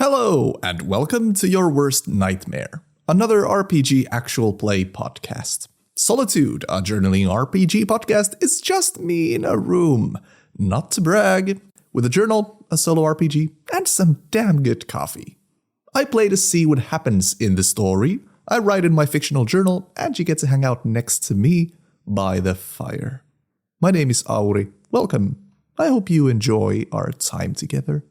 Hello, and welcome to Your Worst Nightmare, another RPG actual play podcast. Solotude, a journaling RPG podcast, is just me in a room, not to brag, with a journal, a solo RPG, and some damn good coffee. I play to see what happens in the story, I write in my fictional journal, and you get to hang out next to me by the fire. My name is Auri. Welcome. I hope you enjoy our time together.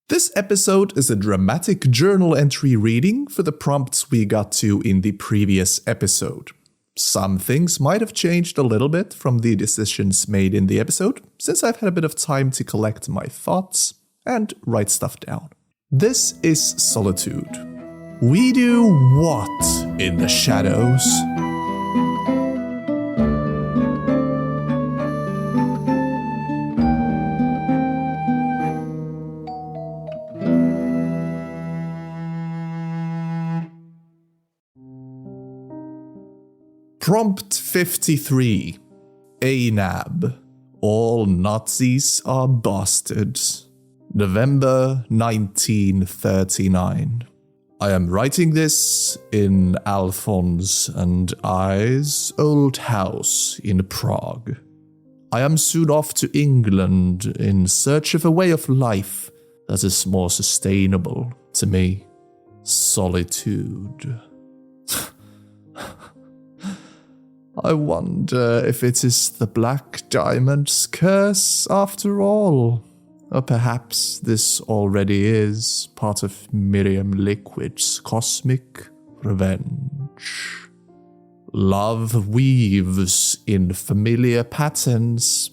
This episode is a dramatic journal entry reading for the prompts we got to in the previous episode. Some things might have changed a little bit from the decisions made in the episode, since I've had a bit of time to collect my thoughts and write stuff down. This is Solotude. We do what in the shadows? Prompt 53. ANAB. All Nazis are bastards. November 1939. I am writing this in Alphonse and I's old house in Prague. I am soon off to England in search of a way of life that is more sustainable to me. Solitude. I wonder if it is the Black Diamond's curse after all. Or perhaps this already is part of Miriam Liquid's cosmic revenge. Love weaves in familiar patterns.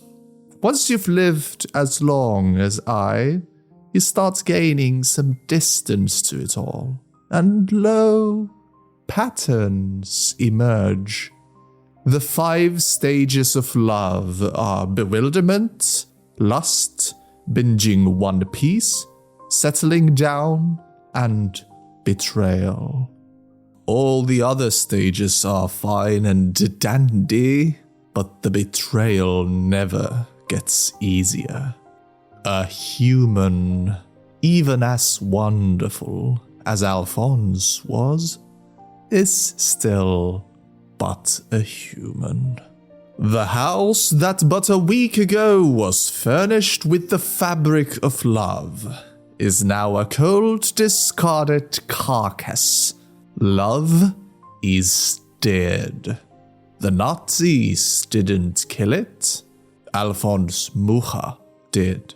Once you've lived as long as I, you start gaining some distance to it all. And lo, patterns emerge. The 5 stages of love are bewilderment, lust, binging One Piece, settling down, and betrayal. All the other stages are fine and dandy, but the betrayal never gets easier. A human, even as wonderful as Alphonse was, is still but a human. The house that but a week ago was furnished with the fabric of love is now a cold, discarded carcass. Love is dead. The Nazis didn't kill it. Alphonse Mucha did.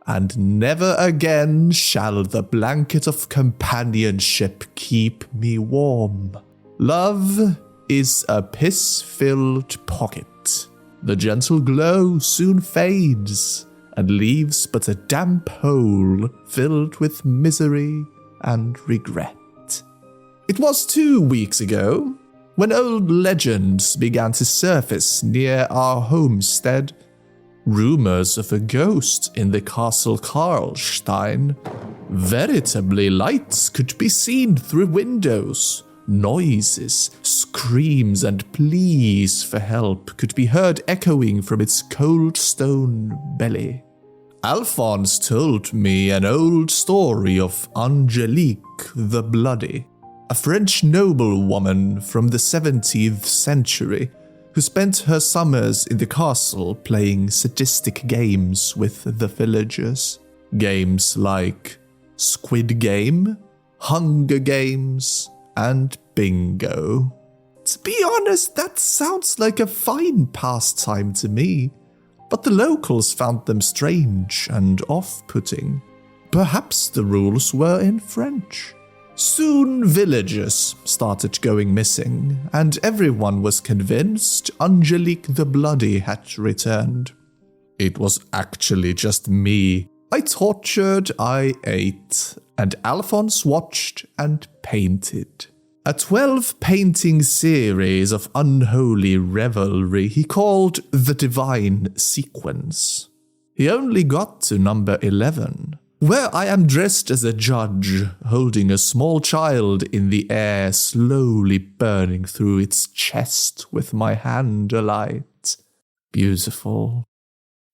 And never again shall the blanket of companionship keep me warm. Love is a piss-filled pocket. The gentle glow soon fades and leaves but a damp hole filled with misery and regret. It was 2 weeks ago when old legends began to surface near our homestead. Rumors of a ghost in the Castle Karlstein. Veritably, lights could be seen through windows. Noises, screams, and pleas for help could be heard echoing from its cold stone belly. Alphonse told me an old story of Angelique the Bloody, a French noblewoman from the 17th century who spent her summers in the castle playing sadistic games with the villagers. Games like Squid Game, Hunger Games, and bingo. To be honest, that sounds like a fine pastime to me, but the locals found them strange and off-putting. Perhaps the rules were in French. Soon villagers started going missing, and everyone was convinced Angelique the Bloody had returned. It was actually just me. I tortured, I ate, and Alphonse watched and painted. A 12-painting series of unholy revelry he called the Divine Sequence. He only got to number 11, where I am dressed as a judge, holding a small child in the air, slowly burning through its chest with my hand alight. Beautiful.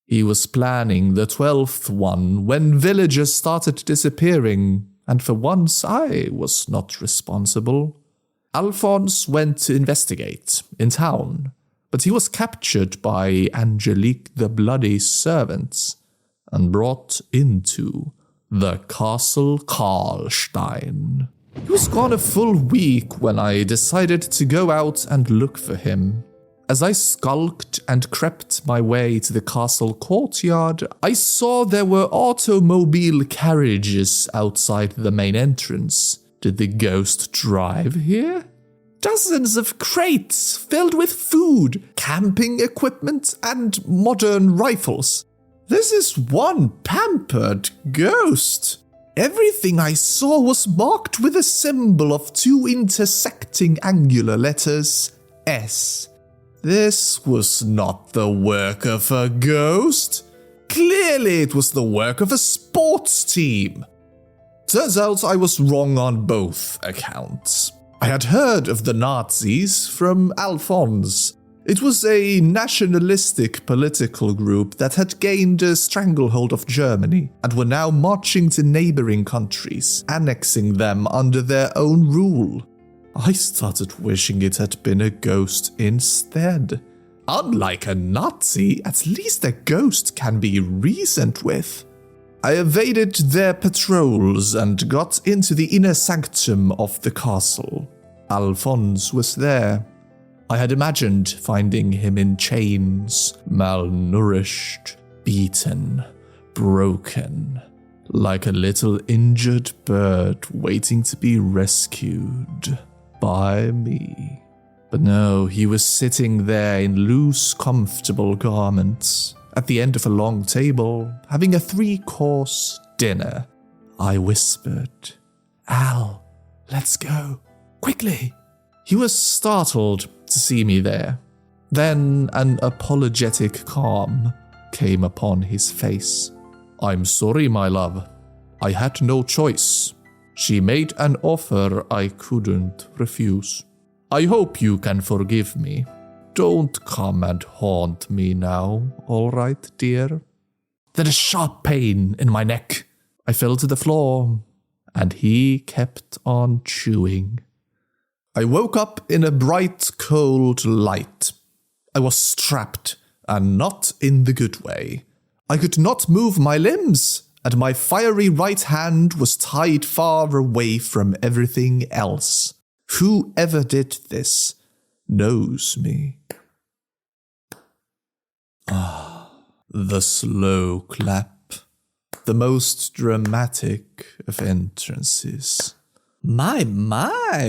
He was planning the 12th one when villagers started disappearing and for once I was not responsible. Alphonse went to investigate in town, but he was captured by Angelique the Bloody Servant and brought into the Castle Karlstein. He was gone a full week when I decided to go out and look for him. As I skulked and crept my way to the castle courtyard, I saw there were automobile carriages outside the main entrance. Did the ghost drive here? Dozens of crates filled with food, camping equipment, and modern rifles. This is one pampered ghost. Everything I saw was marked with a symbol of two intersecting angular letters, S. This was not the work of a ghost. Clearly it was the work of a sports team. Turns out I was wrong on both accounts. I had heard of the Nazis from Alphonse. It was a nationalistic political group that had gained a stranglehold of Germany and were now marching to neighboring countries, annexing them under their own rule. I started wishing it had been a ghost instead. Unlike a Nazi, at least a ghost can be reasoned with. I evaded their patrols and got into the inner sanctum of the castle. Alphonse was there. I had imagined finding him in chains, malnourished, beaten, broken, like a little injured bird waiting to be rescued by me. But no, he was sitting there in loose, comfortable garments, at the end of a long table, having a 3-course dinner. I whispered, "Al, let's go, quickly." He was startled to see me there. Then an apologetic calm came upon his face. "I'm sorry, my love. I had no choice. She made an offer I couldn't refuse. I hope you can forgive me. Don't come and haunt me now, all right, dear?" Then a sharp pain in my neck. I fell to the floor, and he kept on chewing. I woke up in a bright, cold light. I was strapped, and not in the good way. I could not move my limbs, and my fiery right hand was tied far away from everything else. Whoever did this knows me. The slow clap, the most dramatic of entrances. My,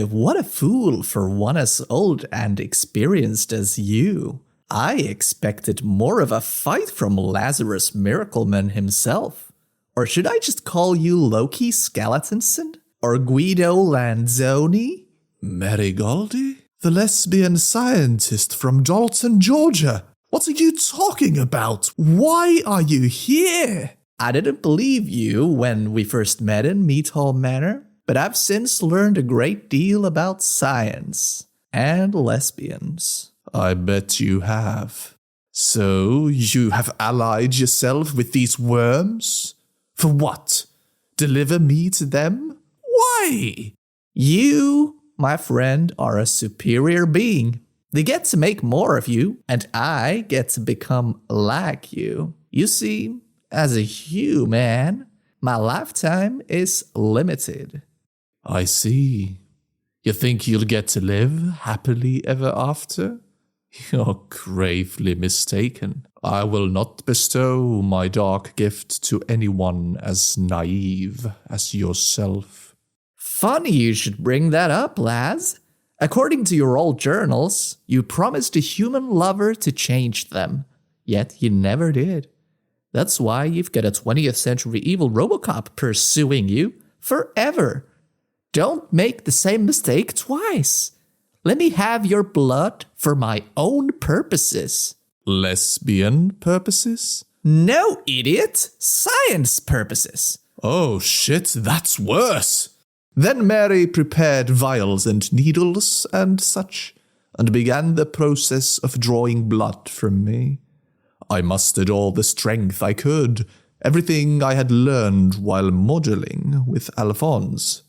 what a fool for one as old and experienced as you. I expected more of a fight from Lazarus Miracleman himself. Or should I just call you Loki Skeletonson? Or Guido Lanzoni? Garibaldis? The lesbian scientist from Dalton, Georgia. What are you talking about? Why are you here? I didn't believe you when we first met in Meathall Manor, but I've since learned a great deal about science and lesbians. I bet you have. So you have allied yourself with these worms? For what? Deliver me to them? Why? You, my friend, are a superior being. They get to make more of you, and I get to become like you. You see, as a human, my lifetime is limited. I see. You think you'll get to live happily ever after? You're gravely mistaken. I will not bestow my dark gift to anyone as naive as yourself. Funny you should bring that up, Laz. According to your old journals, you promised a human lover to change them, yet you never did. That's why you've got a 20th century evil Robocop pursuing you forever. Don't make the same mistake twice. Let me have your blood for my own purposes. Lesbian purposes? No, idiot! Science purposes. Oh shit, that's worse. Then Mary prepared vials and needles and such, and began the process of drawing blood from me. I mustered all the strength I could, everything I had learned while modeling with Alphonse.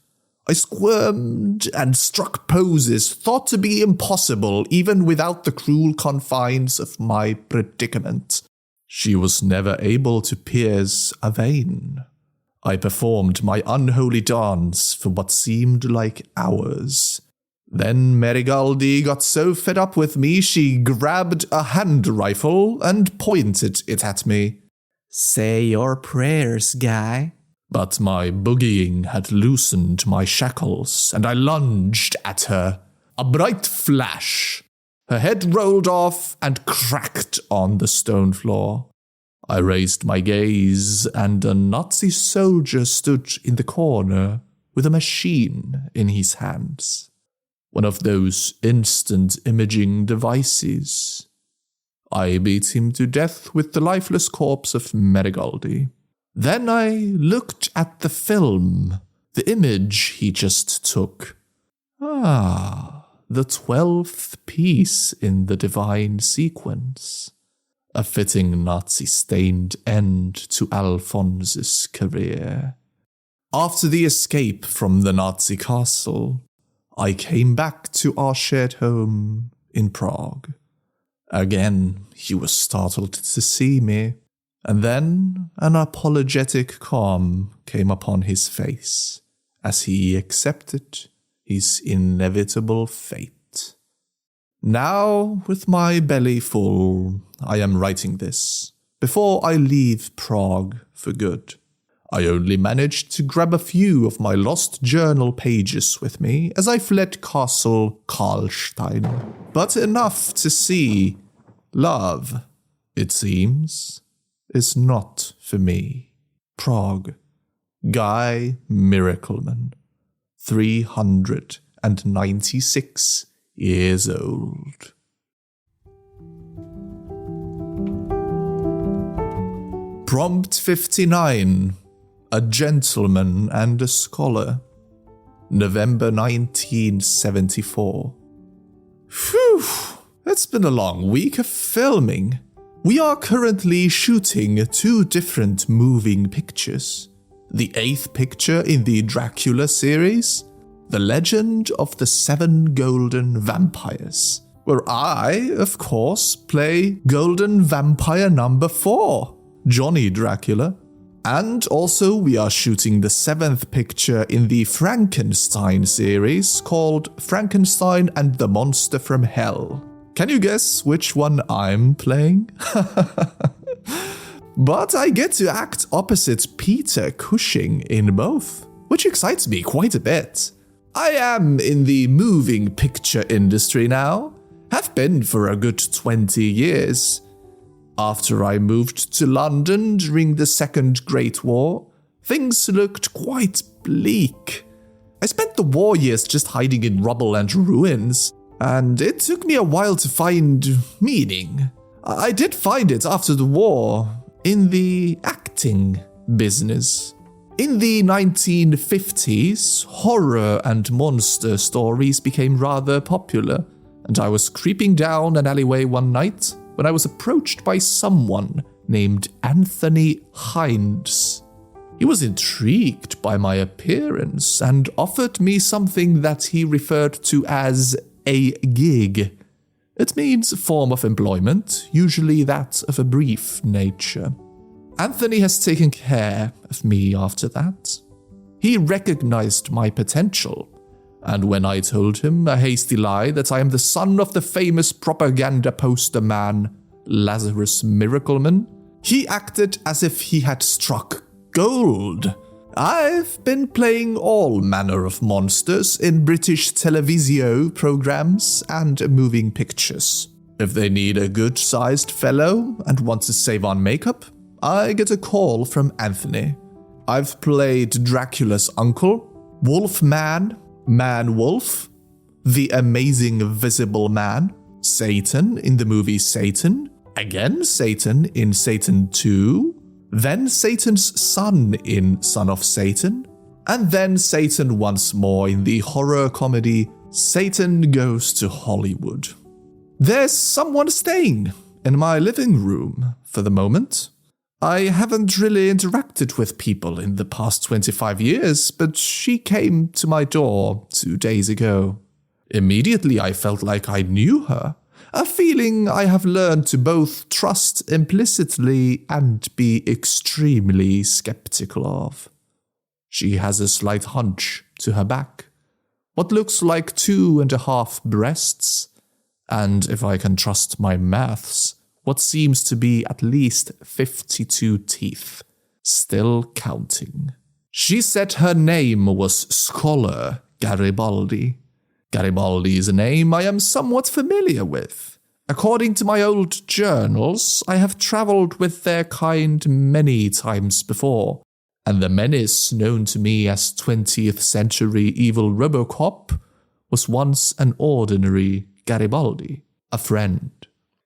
I squirmed and struck poses thought to be impossible even without the cruel confines of my predicament. She was never able to pierce a vein. I performed my unholy dance for what seemed like hours. Then Garibaldis got so fed up with me she grabbed a hand rifle and pointed it at me. "Say your prayers, guy." But my boogieing had loosened my shackles, and I lunged at her. A bright flash. Her head rolled off and cracked on the stone floor. I raised my gaze, and a Nazi soldier stood in the corner with a machine in his hands. One of those instant imaging devices. I beat him to death with the lifeless corpse of Garibaldis. Then I looked at the film, the image he just took. The 12th piece in the divine sequence. A fitting Nazi-stained end to Alphonse's career. After the escape from the Nazi castle, I came back to our shared home in Prague. Again, he was startled to see me, and then an apologetic calm came upon his face as he accepted his inevitable fate. Now, with my belly full, I am writing this, before I leave Prague for good. I only managed to grab a few of my lost journal pages with me as I fled Castle Karlstein, but enough to see love, it seems, is not for me. Prague, Guy Miracleman, 396 years old. Prompt 59. A Gentleman and a Scholar. November 1974. Phew, it's been a long week of filming. We are currently shooting 2 different moving pictures. The 8th picture in the Dracula series, The Legend of the 7 Golden Vampires, where I, of course, play Golden Vampire number 4, Johnny Dracula. And also we are shooting the 7th picture in the Frankenstein series called Frankenstein and the Monster from Hell. Can you guess which one I'm playing? But I get to act opposite Peter Cushing in both, which excites me quite a bit. I am in the moving picture industry now, have been for a good 20 years. After I moved to London during the Second Great War, things looked quite bleak. I spent the war years just hiding in rubble and ruins, and it took me a while to find meaning. I did find it after the war, in the acting business. In the 1950s, horror and monster stories became rather popular, and I was creeping down an alleyway one night when I was approached by someone named Anthony Hines. He was intrigued by my appearance and offered me something that he referred to as a gig. It means a form of employment, usually that of a brief nature. Anthony has taken care of me after that. He recognized my potential, and when I told him a hasty lie that I am the son of the famous propaganda poster man, Lazarus Miracleman, he acted as if he had struck gold. I've been playing all manner of monsters in British televisio programs and moving pictures. If they need a good-sized fellow and want to save on makeup, I get a call from Anthony. I've played Dracula's uncle, Wolfman, Man-Wolf, the amazing Visible Man, Satan in the movie Satan, again Satan in Satan 2, then Satan's son in Son of Satan, and then Satan once more in the horror comedy Satan Goes to Hollywood. There's someone staying in my living room for the moment. I haven't really interacted with people in the past 25 years, but she came to my door 2 days ago. Immediately I felt like I knew her, a feeling I have learned to both trust implicitly and be extremely skeptical of. She has a slight hunch to her back, what looks like 2.5 breasts, and if I can trust my maths, what seems to be at least 52 teeth, still counting. She said her name was Scholar Garibaldi. Garibaldi is a name I am somewhat familiar with. According to my old journals, I have travelled with their kind many times before, and the menace known to me as 20th century evil Robocop was once an ordinary Garibaldi, a friend.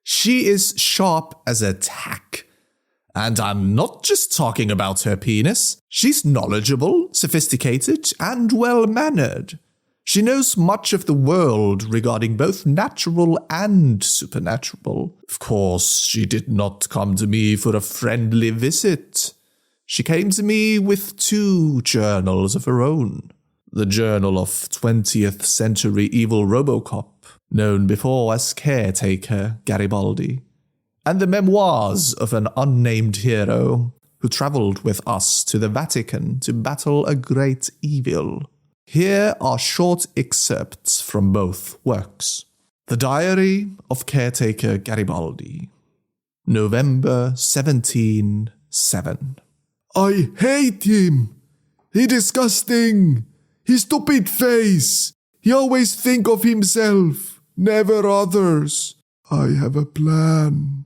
She is sharp as a tack. And I'm not just talking about her penis. She's knowledgeable, sophisticated, and well-mannered. She knows much of the world regarding both natural and supernatural. Of course, she did not come to me for a friendly visit. She came to me with 2 journals of her own. The Journal of 20th Century Evil Robocop, known before as Caretaker Garibaldi, and the memoirs of an unnamed hero who travelled with us to the Vatican to battle a great evil. Here are short excerpts from both works. The Diary of Caretaker Garibaldi, November 1707. I hate him. He disgusting. His stupid face. He always think of himself, never others. I have a plan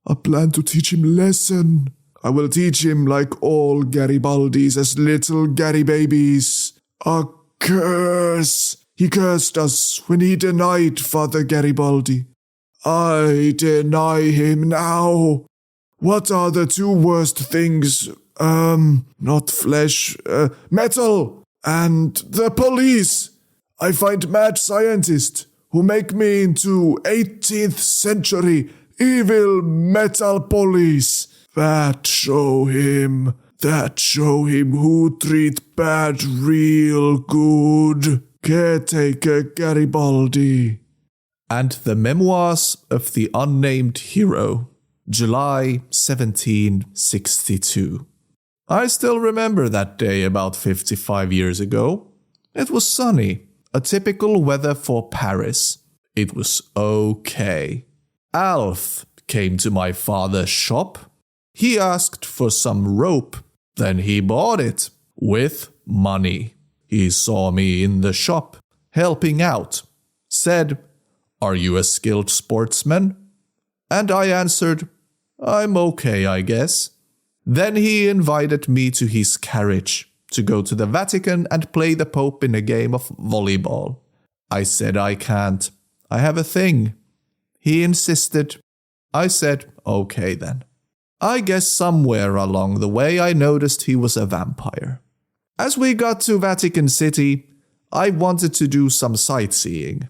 to teach him lesson. I will teach him like all Garibaldis as little Gary babies. A curse. He cursed us when he denied Father Garibaldi. I deny him now. What are the 2 worst things? Not flesh, metal, and the police. I find mad scientists who make me into 18th century evil metal police. That show him who treat bad real good. Caretaker Garibaldi. And the Memoirs of the Unnamed Hero, July 1762. I still remember that day about 55 years ago. It was sunny, a typical weather for Paris. It was okay. Alf came to my father's shop. He asked for some rope, then he bought it with money. He saw me in the shop, helping out, said, "Are you a skilled sportsman?" And I answered, "I'm okay, I guess." Then he invited me to his carriage to go to the Vatican and play the Pope in a game of volleyball. I said I can't. I have a thing. He insisted. I said, okay then. I guess somewhere along the way I noticed he was a vampire. As we got to Vatican City, I wanted to do some sightseeing,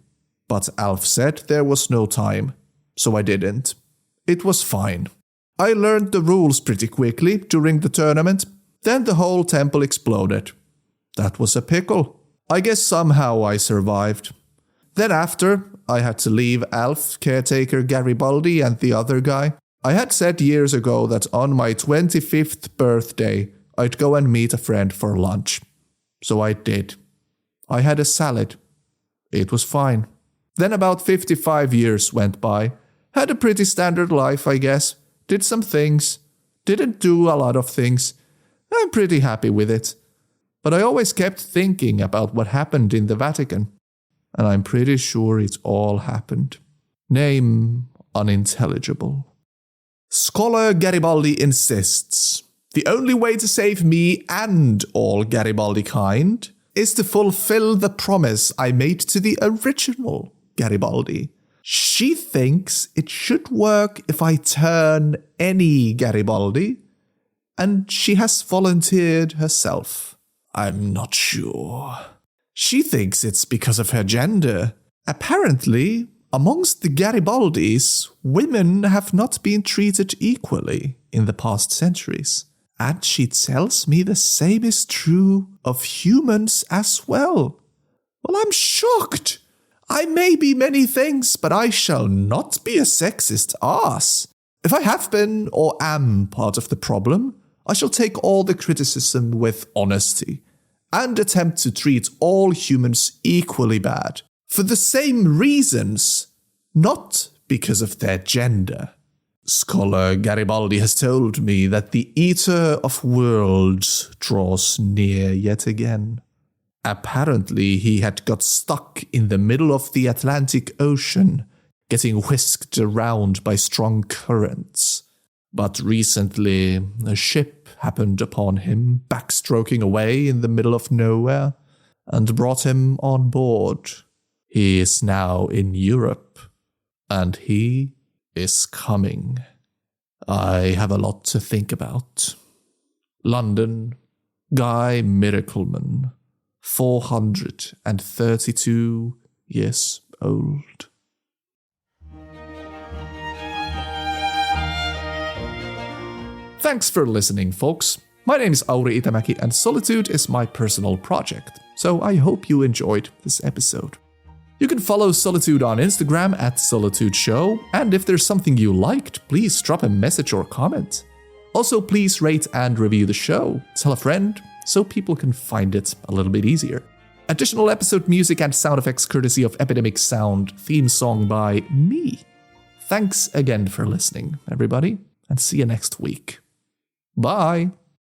but Alf said there was no time, so I didn't. It was fine. I learned the rules pretty quickly during the tournament, then the whole temple exploded. That was a pickle. I guess somehow I survived. Then after, I had to leave Alf, Caretaker Garibaldi, and the other guy. I had said years ago that on my 25th birthday, I'd go and meet a friend for lunch. So I did. I had a salad. It was fine. Then about 55 years went by. Had a pretty standard life, I guess. Did some things. Didn't do a lot of things. I'm pretty happy with it. But I always kept thinking about what happened in the Vatican. And I'm pretty sure it all happened. Name unintelligible. Scholar Garibaldi insists, the only way to save me and all Garibaldi kind is to fulfill the promise I made to the original Garibaldi. She thinks it should work if I turn any Garibaldi, and she has volunteered herself. I'm not sure. She thinks it's because of her gender. Apparently, Amongst the Garibaldis, women have not been treated equally in the past centuries. And she tells me the same is true of humans as well. Well, I'm shocked. I may be many things, but I shall not be a sexist ass. If I have been or am part of the problem, I shall take all the criticism with honesty and attempt to treat all humans equally bad for the same reasons, not because of their gender. Scholar Garibaldi has told me that the Eater of Worlds draws near yet again. Apparently, he had got stuck in the middle of the Atlantic Ocean, getting whisked around by strong currents. But recently, a ship happened upon him, backstroking away in the middle of nowhere, and brought him on board. He is now in Europe, and he is coming. I have a lot to think about. London, Guy Miracleman, 432 years old. Thanks for listening, folks. My name is Auri Itämäki, and Solotude is my personal project, so I hope you enjoyed this episode. You can follow Solotude on Instagram at Solotude Show, and if there's something you liked, please drop a message or comment. Also, please rate and review the show, tell a friend, so people can find it a little bit easier. Additional episode music and sound effects courtesy of Epidemicsound, theme song by me. Thanks again for listening, everybody, and see you next week. Bye!